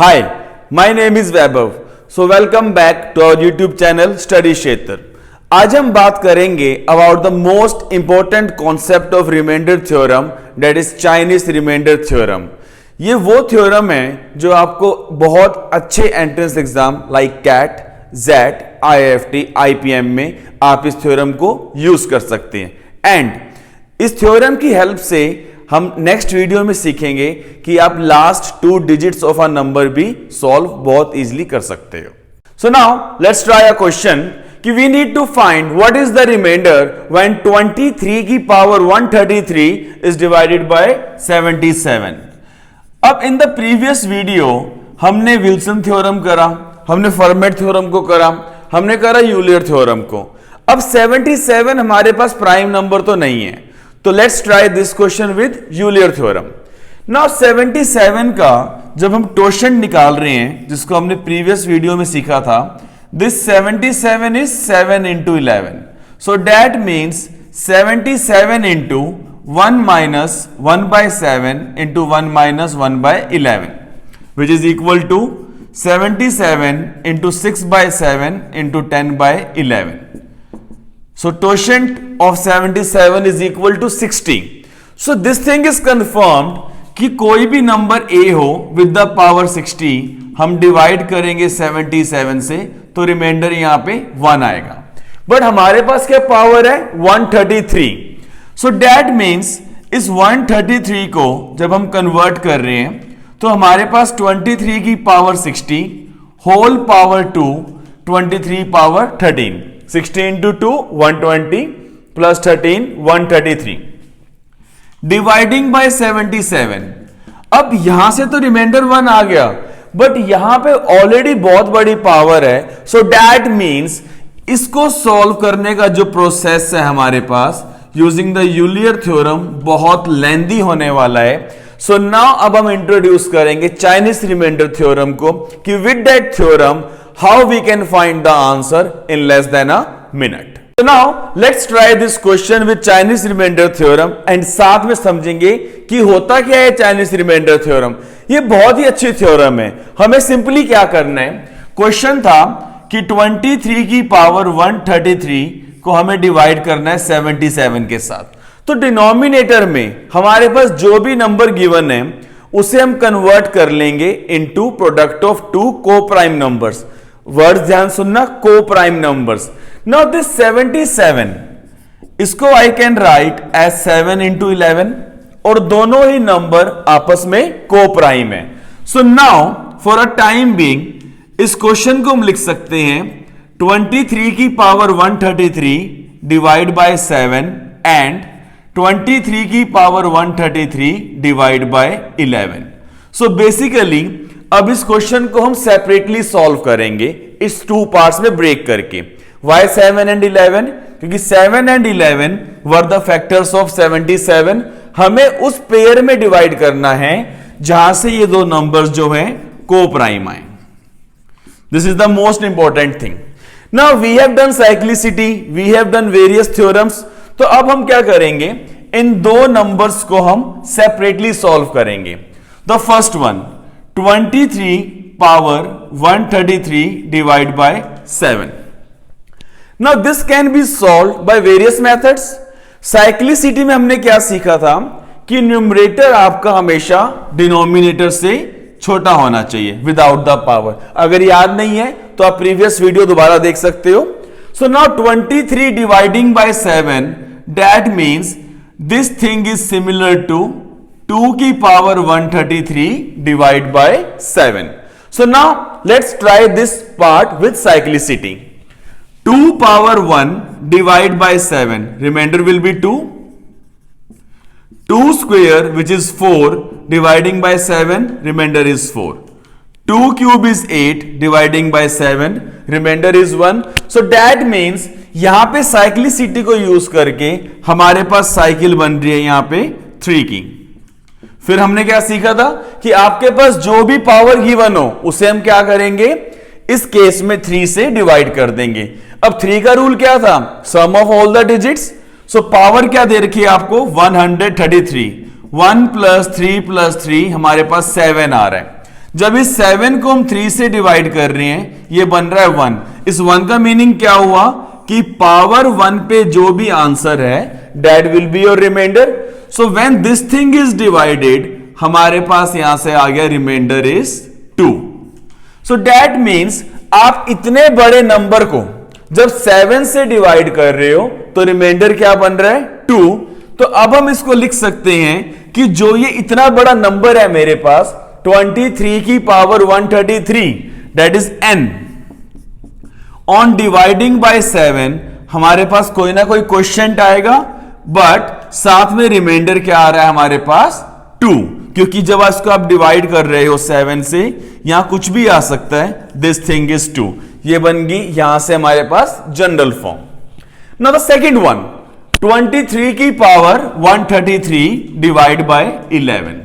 Hi, my name is Vaibhav. So welcome back to our YouTube channel Study Kshetra. आज हम बात करेंगे about the most important concept of remainder theorem, that is Chinese remainder theorem. ये वो theorem है जो आपको बहुत अच्छे entrance exam like CAT, XAT, IIFT, IPM में आप इस थ्योरम को यूज कर सकते हैं। एंड इस थ्योरम की हेल्प से हम नेक्स्ट वीडियो में सीखेंगे कि आप last 2 digits of a number भी सॉल्व बहुत इजीली कर सकते हो। So now let's try a question कि we need to find what is the remainder when 23 की पावर 133 इज डिवाइडेड बाय 77। अब इन द प्रीवियस वीडियो हमने विल्सन थ्योरम करा, हमने फर्मेट थ्योरम को करा, हमने करा यूलर थ्योरम को। अब 77 हमारे पास प्राइम नंबर तो नहीं है, तो let's try this question with Euler theorem. Now 77 का जब हम टोशेंट निकाल रहे हैं, जिसको हमने प्रीवियस वीडियो में सीखा था, this 77 is 7 into 11, so that means 77 into 1 minus 1 by 7 into 1 minus 1 by 11, which is equal to 77 into 6 by 7 into 10 by 11. So totient of 77 is equal to 60. So this thing is confirmed कि कोई भी number a हो with the power 60 हम divide करेंगे 77 से तो reminder यहां पे 1 आएगा। बट हमारे पास क्या पावर है 133। So that means इस 133 को जब हम कन्वर्ट कर रहे हैं तो हमारे पास 23 की power 60 whole power 2 23 power 13, 60 into 2 120 plus 13 133 dividing by 77। अब यहां से तो रिमाइंडर 1 आ गया, बट यहां पे ऑलरेडी बहुत बड़ी पावर है। सो दैट मींस इसको सॉल्व करने का जो प्रोसेस है हमारे पास यूजिंग द यूलर थ्योरम बहुत लेंदी होने वाला है। सो नाउ अब हम इंट्रोड्यूस करेंगे चाइनीज रिमाइंडर थ्योरम को कि with that theorem how we can find the answer in less than a minute. So now let's try this question with Chinese remainder theorem and साथ में समझेंगे कि होता क्या है Chinese remainder theorem। ये बहुत ही अच्छी थ्योरम है। हमें सिंपली क्या करना है, क्वेश्चन था कि 23 की पावर 133 को हमें डिवाइड करना है 77 के साथ। तो डिनोमिनेटर में हमारे पास जो भी नंबर गिवन है उसे हम कन्वर्ट कर लेंगे इनटू प्रोडक्ट ऑफ 2 को प्राइम नंबर्स। वर्ड ध्यान सुनना, को प्राइम नंबर्स। नाउ दिस 77 इसको I can write as 7 into 11 और दोनों ही नंबर आपस में को प्राइम है। So now for a time being इस क्वेश्चन को हम लिख सकते हैं 23 की पावर 133 डिवाइड बाय 7 एंड 23 की power 133 divide by 11। So basically अब इस क्वेश्चन को हम सेपरेटली सॉल्व करेंगे इस 2 पार्ट्स में ब्रेक करके। Why 7 and 11? क्योंकि 7 and 11 were the factors of 77। हमें उस पेयर में डिवाइड करना है जहां से ये दो नंबर्स जो हैं को प्राइम आए। This is the most important thing. Now we have done cyclicity, we have done various theorems. तो अब हम क्या करेंगे, इन दो नंबर्स को हम सेपरेटली सॉल्व करेंगे। The first one 23 power 133 divide by 7। Now this can be solve by various methods. Cyclicity में हमने क्या सीखा था कि न्यूमरेटर आपका हमेशा डिनोमिनेटर से छोटा होना चाहिए विदाउट द पावर। अगर याद नहीं है तो आप प्रीवियस वीडियो दोबारा देख सकते हो। So now 23 dividing by 7, that means this thing is similar to 2 की power 133 divide by 7. So now let's try this part with cyclicity. 2 power 1 divide by 7, remainder will be 2. 2 square which is 4 dividing by 7, remainder is 4. 2 cube is 8 dividing by 7, remainder is 1. So that means यहां पे cyclicity को use करके हमारे पास cycle बन रही है यहां पे 3 की। फिर हमने क्या सीखा था कि आपके पास जो भी पावर गिवन हो उसे हम क्या करेंगे, इस केस में 3 से डिवाइड कर देंगे। अब 3 का रूल क्या था, sum of all the digits. So power क्या दे रखी है आपको 133, 1 + 3 + 3 हमारे पास 7 आ रहा है। जब इस 7 को हम 3 से डिवाइड कर रहे हैं, ये बन रहा है 1। इस 1 का मीनिंग क्या हुआ कि पावर 1 पे जो भी आंसर है that will be your remainder. So when this thing is divided, हमारे पास यहां से आ गया remainder is 2। So that means आप इतने बड़े नंबर को जब 7 से डिवाइड कर रहे हो तो रिमाइंडर क्या बन रहा है 2। तो अब हम इसको लिख सकते हैं कि जो ये इतना बड़ा नंबर है मेरे पास 23 की power 133 that is n, on dividing by 7 हमारे पास कोई ना कोई क्वेश्चन आएगा, बट साथ में रिमाइंडर क्या आ रहा है हमारे पास 2, क्योंकि जब इसको आप डिवाइड कर रहे हो 7 से, यहां कुछ भी आ सकता है, दिस थिंग इज 2। ये बन गई यहां से हमारे पास general form. Now the second one, 23 की पावर 133 डिवाइड बाय 11।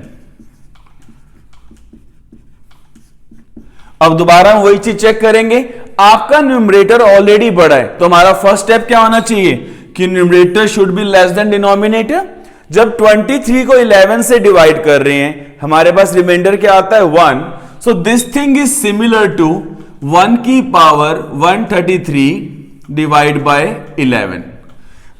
अब दोबारा हम वही चीज चेक करेंगे। आपका न्यूमरेटर ऑलरेडी बड़ा है, तो हमारा फर्स्ट स्टेप क्या होना चाहिए कि numerator should be less than denominator. जब 23 को 11 से डिवाइड कर रहे हैं, हमारे पास रिमाइंडर क्या आता है 1। So this thing is similar to 1 की पावर 133 डिवाइड बाय 11।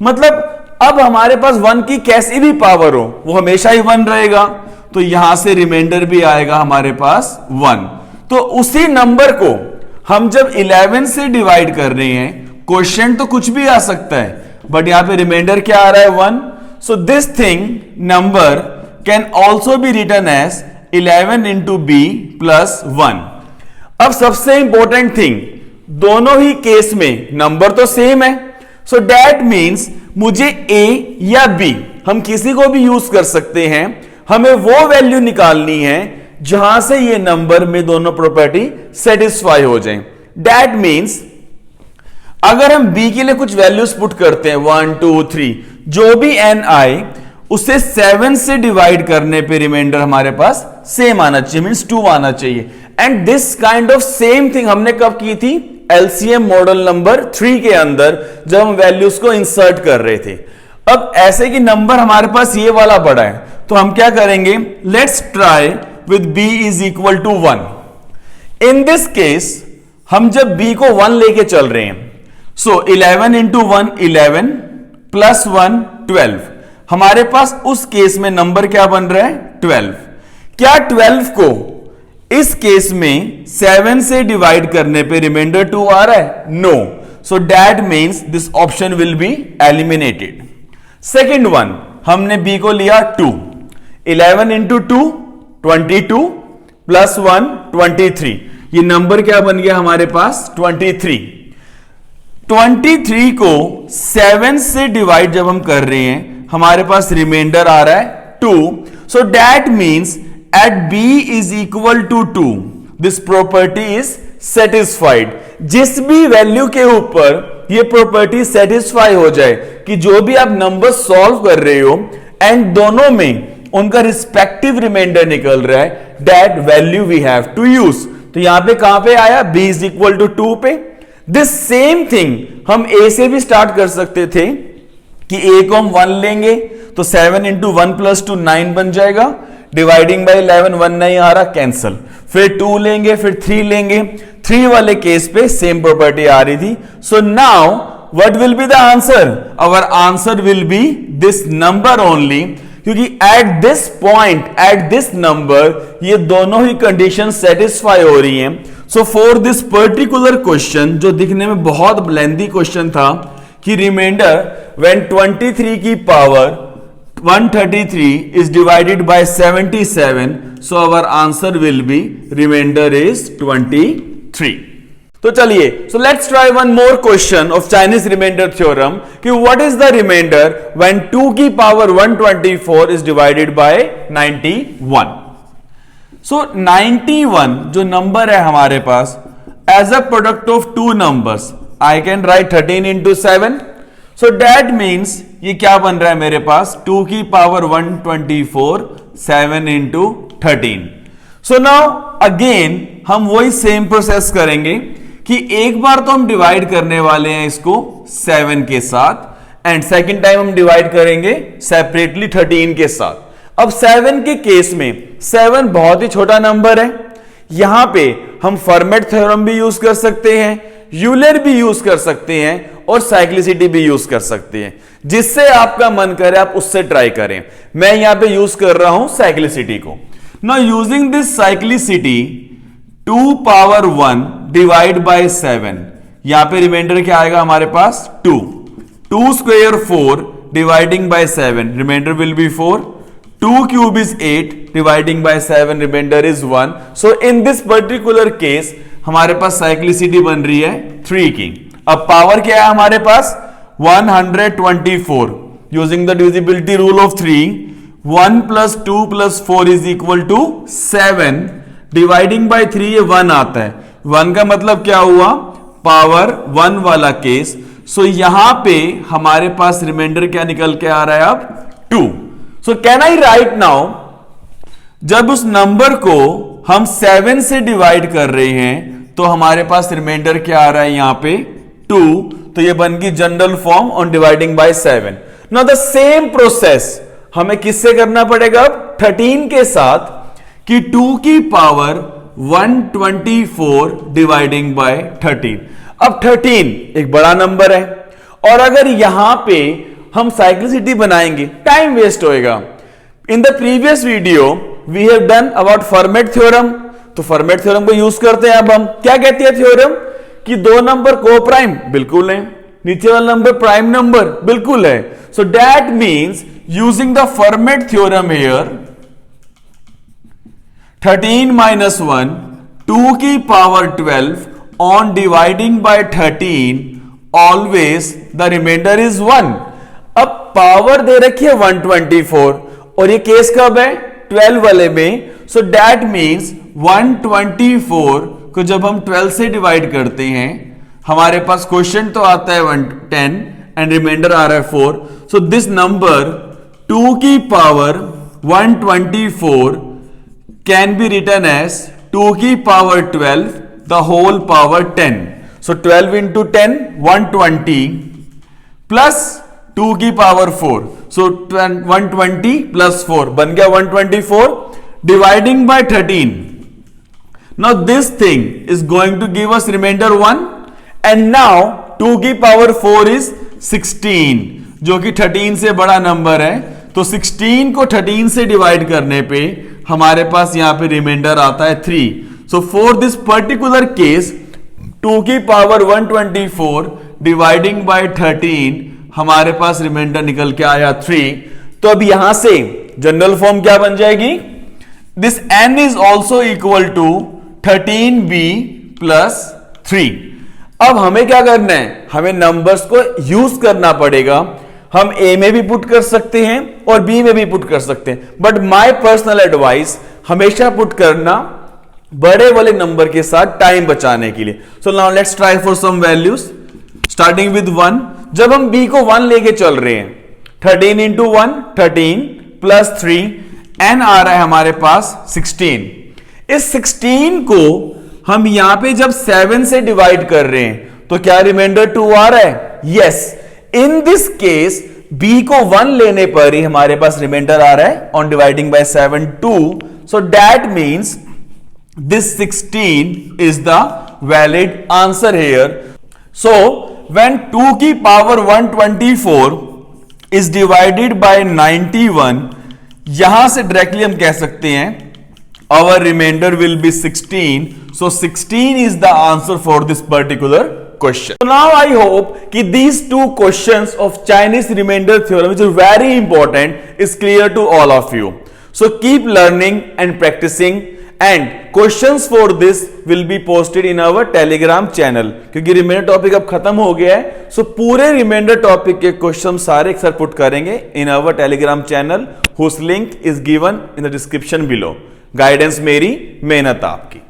मतलब अब हमारे पास 1 की कैसी भी पावर हो वो हमेशा ही 1 रहेगा, तो यहां से रिमाइंडर भी आएगा हमारे पास 1। तो उसी नंबर को हम जब 11 से डिवाइड कर रहे हैं, क्वेश्चन तो कुछ भी आ सकता है, बट यहां पे रिमाइंडर क्या आ रहा है 1। So this thing number can also be written as 11 into b plus 1। अब सबसे इंपॉर्टेंट थिंग, दोनों ही केस में नंबर तो सेम है, सो दैट मीन्स मुझे ए या बी हम किसी को भी यूज कर सकते हैं, हमें वो वैल्यू निकालनी है जहां से ये नंबर में दोनों प्रॉपर्टी सेटिस्फाई हो जाएं। दैट मीन्स अगर हम b के लिए कुछ वैल्यूज पुट करते हैं 1 2 3, जो भी n आए उसे 7 से डिवाइड करने पे रिमाइंडर हमारे पास सेम आना चाहिए, मीन्स 2 आना चाहिए। And this kind of same thing हमने कब की थी, एलसीएम मॉडल नंबर 3 के अंदर, जब हम वैल्यूज को इंसर्ट कर रहे थे। अब ऐसे कि नंबर हमारे पास ये वाला बड़ा है, तो हम क्या करेंगे, let's try with b is equal to 1। in this case हम जब b को 1 लेके चल रहे हैं, so 11 into 1 11 plus 1 12, हमारे पास उस केस में नंबर क्या बन रहा है 12। क्या 12 को इस केस में 7 से डिवाइड करने पे रिमाइंडर 2 आ रहा है, no. So that means this option will be eliminated. Second one, हमने b को लिया 2, 11 into 2 22 प्लस 1 23, ये नंबर क्या बन गया हमारे पास 23। 23 को 7 से डिवाइड जब हम कर रहे हैं, हमारे पास रिमाइंडर आ रहा है 2। So that means at b is equal to 2 this property is satisfied. जिस भी वैल्यू के ऊपर ये प्रॉपर्टी सेटिस्फाई हो जाए कि जो भी आप नंबर सॉल्व कर रहे हो एंड दोनों में उनका रिस्पेक्टिव रिमाइंडर निकल रहा है, that value we have to use. तो यहां पे कहां पे आया, b इज इक्वल टू 2 पे। दिस सेम थिंग हम a से भी स्टार्ट कर सकते थे कि a को हम 1 लेंगे तो 7 इंटू 1 प्लस 2 9 बन जाएगा, डिवाइडिंग बाय 11 1 नहीं आ रहा, कैंसल। फिर 2 लेंगे, फिर 3 लेंगे, 3 वाले केस पे सेम प्रॉपर्टी आ रही थी। So now what will be the answer, our answer will be this number only, क्योंकि at this point at this number ये दोनों ही कंडीशन सेटिस्फाई हो रही हैं। So for this particular question, जो दिखने में बहुत लेंथी क्वेश्चन था कि रिमाइंडर व्हेन 23 की power 133 is divided by 77, so our answer will be remainder is 23। तो चलिए, so let's try one more question of Chinese remainder theorem कि what is the remainder when 2 की power 124 is divided by 91। so 91 जो number है हमारे पास, as a product of two numbers I can write 13 into 7। so that means ये क्या बन रहा है मेरे पास, 2 की power 124 7 into 13। so now again हम वही सेम प्रोसेस करेंगे कि एक बार तो हम डिवाइड करने वाले हैं इसको 7 के साथ एंड सेकेंड टाइम हम डिवाइड करेंगे सेपरेटली 13 के साथ। अब 7 के केस में 7 बहुत ही छोटा नंबर है, यहां पे हम फॉर्मेट थ्योरम भी यूज कर सकते हैं, यूलर भी यूज कर सकते हैं और साइक्लिसिटी भी यूज कर सकते हैं। जिससे आपका मन करे आप उससे ट्राई करें। मैं यहां पे यूज कर रहा हूं साइक्लिसिटी को। Now using this cyclicity 2 power 1 divide by 7, यहां पे रिमाइंडर क्या आएगा हमारे पास 2 square 4 dividing by 7, remainder will be 4, 2 cube is 8 dividing by 7, remainder is 1. So in this particular case हमारे पास साइक्लिसिटी बन रही है 3 की। अब पावर क्या है हमारे पास 124, using the divisibility rule of 3, 1 plus 2 plus 4 is equal to 7, dividing by 3 ये 1 आता है। 1 का मतलब क्या हुआ, पावर 1 वाला केस। सो यहां पे हमारे पास रिमाइंडर क्या निकल के आ रहा है अब 2। So can I right now, जब उस नंबर को हम 7 से डिवाइड कर रहे हैं तो हमारे पास रिमाइंडर क्या आ रहा है यहां पे 2, तो ये बन गई general form on dividing by 7। Now the same process हमें किससे करना पड़ेगा अब 13 के साथ, कि 2 की पावर 124 डिवाइडिंग बाय 13। अब 13 एक बड़ा नंबर है और अगर यहां पे हम साइक्लिसिटी बनाएंगे टाइम वेस्ट होएगा। In the previous video we have done about Fermat theorem, तो फॉर्मेट थ्योरम को यूज करते हैं। अब हम क्या कहती है थ्योरम कि दो नंबर को प्राइम बिल्कुल है, नीचे वाला नंबर प्राइम नंबर बिल्कुल है। So that means using the Fermat theorem here 13 minus 1 2 की power 12 on dividing by 13 always the remainder is 1। अब पावर दे रखी है 124 और ये केस कब है 12 वाले में। सो दैट मींस 124 को जब हम 12 से डिवाइड करते हैं हमारे पास क्वेश्चन तो आता है 10 एंड रिमाइंडर आ रहा है 4। सो दिस नंबर 2 की power 124 can be written as 2 की power 12 the whole power 10। So 12 into 10 120 plus 2 की पावर 4, सो 120 प्लस 4 बन गया 124 dividing by 13। Now this thing is going to give us remainder 1 and now 2 की power 4 is 16 जो कि 13 से बड़ा नंबर है। तो 16 को 13 से डिवाइड करने पे हमारे पास यहां पे रिमाइंडर आता है 3। सो फॉर दिस पर्टिकुलर केस 2 की पावर 124 डिवाइडिंग बाय 13 हमारे पास रिमाइंडर निकल के आया 3। तो अब यहां से जनरल फॉर्म क्या बन जाएगी, this n is also equal to 13b plus 3। अब हमें क्या करना है, हमें नंबर्स को यूज करना पड़ेगा। हम a में भी पुट कर सकते हैं और b में भी पुट कर सकते हैं, बट माय पर्सनल एडवाइस हमेशा पुट करना बड़े वाले नंबर के साथ टाइम बचाने के लिए। So now let's try for some values starting with 1। जब हम b को 1 लेके चल रहे हैं 13 इंटू 1 13 प्लस 3 n आ रहा है हमारे पास 16। इस 16 को हम यहां पे जब 7 से डिवाइड कर रहे हैं तो क्या रिमाइंडर 2 आ रहा है, yes. In this case b को 1 लेने पर ही हमारे पास रिमाइंडर आ रहा है on dividing by 7 2। So that means this 16 is the valid answer here. So when 2 की पावर 124 is divided by 91, यहां से डायरेक्टली हम कह सकते हैं our remainder will be 16. So 16 is the answer for this particular question. So now I hope कि these two questions of Chinese remainder theorem, which is very important, is clear to all of you. So keep learning and practicing. And questions for this will be posted in our Telegram channel. क्योंकि reminder topic अब खत्म हो गया है, सो पूरे reminder topic के question सारे एक साथ पुट करेंगे इन our Telegram channel, whose link is given in the description below. Guidance मेरी, मेहनत आपकी।